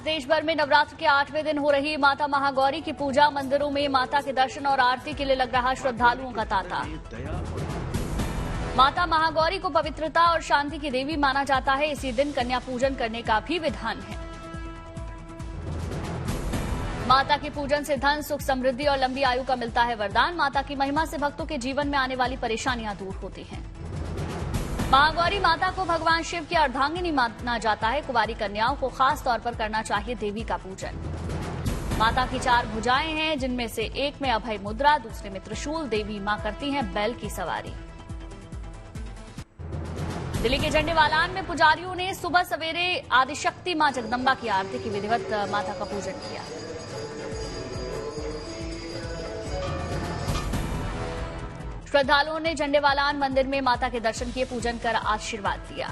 देश भर में नवरात्र के 8वें दिन हो रही माता महागौरी की पूजा। मंदिरों में माता के दर्शन और आरती के लिए लग रहा श्रद्धालुओं का तांता। माता महागौरी को पवित्रता और शांति की देवी माना जाता है। इसी दिन कन्या पूजन करने का भी विधान है। माता के पूजन से धन, सुख, समृद्धि और लंबी आयु का मिलता है वरदान। माता की महिमा से भक्तों के जीवन में आने वाली परेशानियां दूर होती हैं। महागौरी माता को भगवान शिव की अर्धांगिनी माना जाता है। कुंवारी कन्याओं को खास तौर पर करना चाहिए देवी का पूजन। माता की 4 भुजाएं हैं, जिनमें से एक में अभय मुद्रा, दूसरे में त्रिशूल। देवी मां करती हैं बैल की सवारी। दिल्ली के झंडेवालान में पुजारियों ने सुबह सवेरे आदिशक्ति मां जगदम्बा की आरती की विधिवत माता का पूजन किया। श्रद्धालुओं ने झंडेवालान मंदिर में माता के दर्शन किए, पूजन कर आशीर्वाद लिया।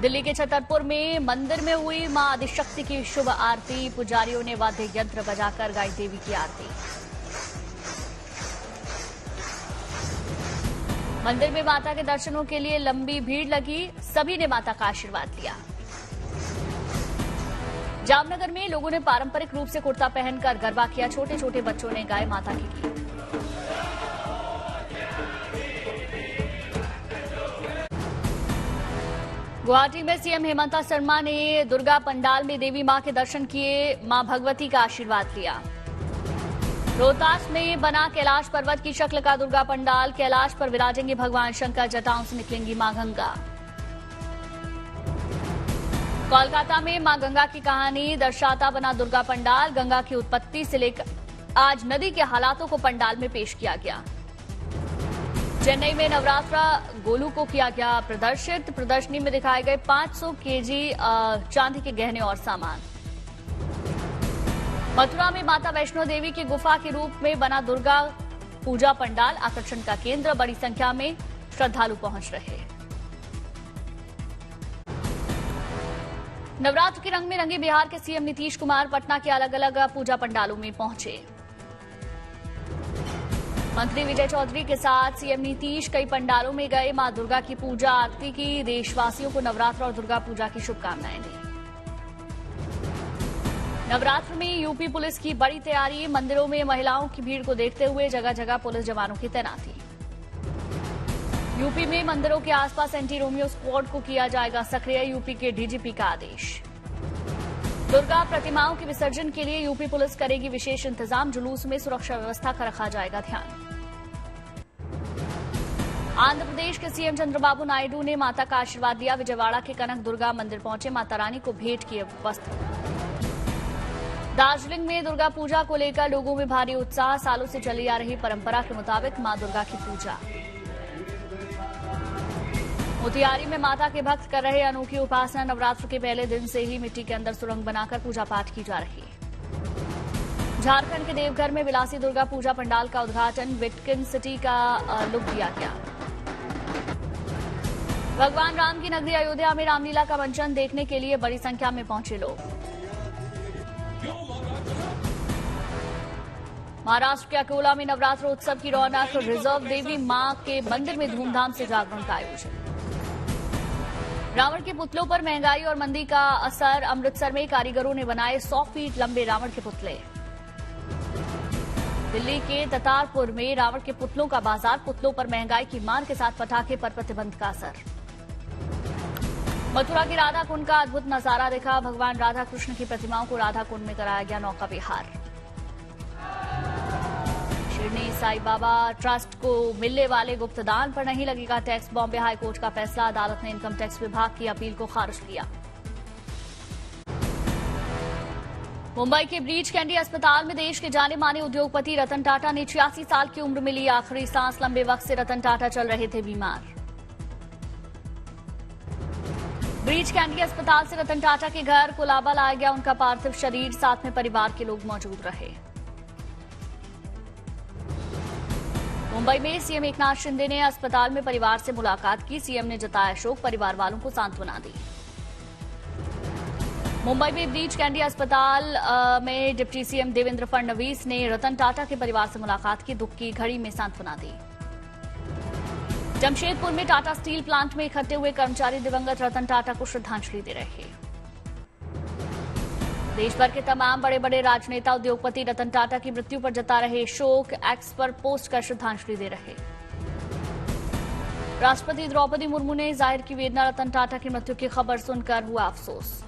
दिल्ली के छतरपुर में मंदिर में हुई मां आदिशक्ति की शुभ आरती। पुजारियों ने वाद्य यंत्र बजाकर गाई देवी की आरती। मंदिर में माता के दर्शनों के लिए लंबी भीड़ लगी। सभी ने माता का आशीर्वाद लिया। जामनगर में लोगों ने पारंपरिक रूप से कुर्ता पहनकर गरबा किया। छोटे छोटे बच्चों ने गाए माता के गीत। गुवाहाटी में सीएम हेमंत शर्मा ने दुर्गा पंडाल में देवी मां के दर्शन किए, मां भगवती का आशीर्वाद लिया। रोहतास में बना कैलाश पर्वत की शक्ल का दुर्गा पंडाल। कैलाश पर विराजेंगे भगवान शंकर, जटाओं से निकलेंगी मां गंगा। कोलकाता में मां गंगा की कहानी दर्शाता बना दुर्गा पंडाल। गंगा की उत्पत्ति से लेकर आज नदी के हालातों को पंडाल में पेश किया गया। चेन्नई में नवरात्रा गोलू को किया गया प्रदर्शित। प्रदर्शनी में दिखाए गए 500 केजी चांदी के गहने और सामान। मथुरा में माता वैष्णो देवी की गुफा के रूप में बना दुर्गा पूजा पंडाल आकर्षण का केंद्र। बड़ी संख्या में श्रद्धालु पहुंच रहे। नवरात्र के रंग में रंगे बिहार के सीएम नीतीश कुमार पटना के अलग अलग पूजा पंडालों में पहुंचे। मंत्री विजय चौधरी के साथ सीएम नीतीश कई पंडालों में गए, मां दुर्गा की पूजा आरती की। देशवासियों को नवरात्र और दुर्गा पूजा की शुभकामनाएं दी। नवरात्र में यूपी पुलिस की बड़ी तैयारी। मंदिरों में महिलाओं की भीड़ को देखते हुए जगह जगह पुलिस जवानों की तैनाती। यूपी में मंदिरों के आसपास एंटी रोमियो स्क्वाड को किया जाएगा सक्रिय। यूपी के डीजीपी का आदेश। दुर्गा प्रतिमाओं के विसर्जन के लिए यूपी पुलिस करेगी विशेष इंतजाम। जुलूस में सुरक्षा व्यवस्था का रखा जाएगा ध्यान। आंध्र प्रदेश के सीएम चंद्रबाबू नायडू ने माता का आशीर्वाद दिया। विजयवाड़ा के कनक दुर्गा मंदिर पहुंचे, माता रानी को भेंट किए वस्त्र। दार्जिलिंग में दुर्गा पूजा को लेकर लोगों में भारी उत्साह। सालों से चली आ रही परंपरा के मुताबिक मां दुर्गा की पूजा। मोतिहारी में माता के भक्त कर रहे अनोखी उपासना। नवरात्र के पहले दिन से ही मिट्टी के अंदर सुरंग बनाकर पूजा पाठ की जा रही है। झारखंड के देवघर में विलासी दुर्गा पूजा पंडाल का उद्घाटन। विटकिन सिटी का लुक दिया गया। भगवान राम की नगरी अयोध्या में रामलीला का मंचन देखने के लिए बड़ी संख्या में पहुंचे लोग। महाराष्ट्र के अकोला में नवरात्र उत्सव की रौनक। रिजर्व देवी मां के मंदिर में धूमधाम से जागरण का आयोजन। रावण के पुतलों पर महंगाई और मंदी का असर। अमृतसर में कारीगरों ने बनाए 100 फीट लंबे रावण के पुतले। दिल्ली के ततारपुर में रावण के पुतलों का बाजार। पुतलों पर महंगाई की मार के साथ पटाखे पर प्रतिबंध का असर। मथुरा की राधा कुंड का अद्भुत नजारा देखा। भगवान राधा कृष्ण की प्रतिमाओं को राधा कुंड में कराया गया नौका विहार। शिरडी साई बाबा ट्रस्ट को मिलने वाले गुप्त दान पर नहीं लगेगा टैक्स। बॉम्बे हाईकोर्ट का फैसला। अदालत ने इनकम टैक्स विभाग की अपील को खारिज किया। मुंबई के ब्रीच कैंडी अस्पताल में देश के जाने माने उद्योगपति रतन टाटा ने 86 साल की उम्र में ली आखिरी सांस। लंबे वक्त से रतन टाटा चल रहे थे बीमार। ब्रीच कैंडी अस्पताल से रतन टाटा के घर कोलाबा लाया गया उनका पार्थिव शरीर। साथ में परिवार के लोग मौजूद रहे। मुंबई में सीएम एकनाथ शिंदे ने अस्पताल में परिवार से मुलाकात की। सीएम ने जताया शोक, परिवार वालों को सांत्वना दी। मुंबई में ब्रीच कैंडी अस्पताल में डिप्टी सीएम देवेंद्र फडणवीस ने रतन टाटा के परिवार से मुलाकात की। दुख की घड़ी में सांत्वना दी। जमशेदपुर में टाटा स्टील प्लांट में इकट्ठे हुए कर्मचारी दिवंगत रतन टाटा को श्रद्धांजलि दे रहे हैं। देश भर के तमाम बड़े बड़े राजनेता उद्योगपति रतन टाटा की मृत्यु पर जता रहे शोक, एक्स पर पोस्ट कर श्रद्धांजलि दे रहे। राष्ट्रपति द्रौपदी मुर्मू ने जाहिर की वेदना, रतन टाटा की मृत्यु की खबर सुनकर हुआ अफसोस।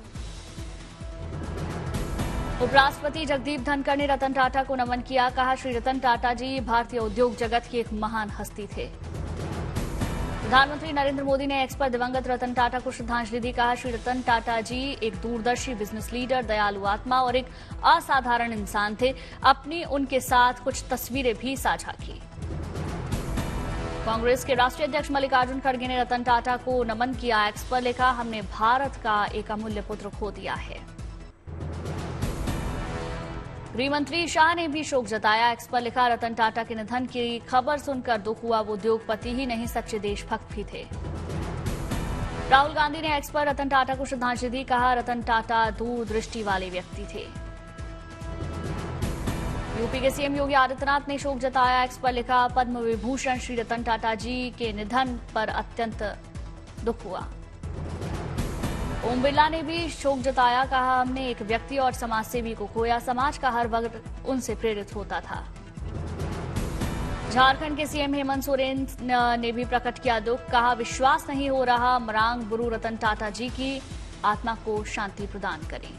उपराष्ट्रपति जगदीप धनखड़ ने रतन टाटा को नमन किया, कहा श्री रतन टाटा जी भारतीय उद्योग जगत की एक महान हस्ती थे। प्रधानमंत्री नरेंद्र मोदी ने एक्स पर दिवंगत रतन टाटा को श्रद्धांजलि दी, कहा श्री रतन टाटा जी एक दूरदर्शी बिजनेस लीडर, दयालु आत्मा और एक असाधारण इंसान थे। अपनी उनके साथ कुछ तस्वीरें भी साझा की। कांग्रेस के राष्ट्रीय अध्यक्ष मल्लिकार्जुन खड़गे ने रतन टाटा को नमन किया, एक्स पर लिखा, हमने भारत का एक अमूल्य पुत्र खो दिया है। गृह मंत्री शाह ने भी शोक जताया, एक्स पर लिखा, रतन टाटा के निधन की खबर सुनकर दुख हुआ। वो उद्योगपति ही नहीं, सच्चे देशभक्त भी थे। राहुल गांधी ने एक्स पर रतन टाटा को श्रद्धांजलि दी, कहा रतन टाटा दूरदृष्टि वाले व्यक्ति थे। यूपी के सीएम योगी आदित्यनाथ ने शोक जताया, एक्स पर लिखा, पद्म विभूषण श्री रतन टाटा जी के निधन पर अत्यंत दुख हुआ। ओम बिरला ने भी शोक जताया, कहा हमने एक व्यक्ति और समाजसेवी को खोया, समाज का हर वर्ग उनसे प्रेरित होता था। झारखंड के सीएम हेमंत सोरेन ने भी प्रकट किया दुख, कहा विश्वास नहीं हो रहा, मरांग गुरु रतन टाटा जी की आत्मा को शांति प्रदान करें।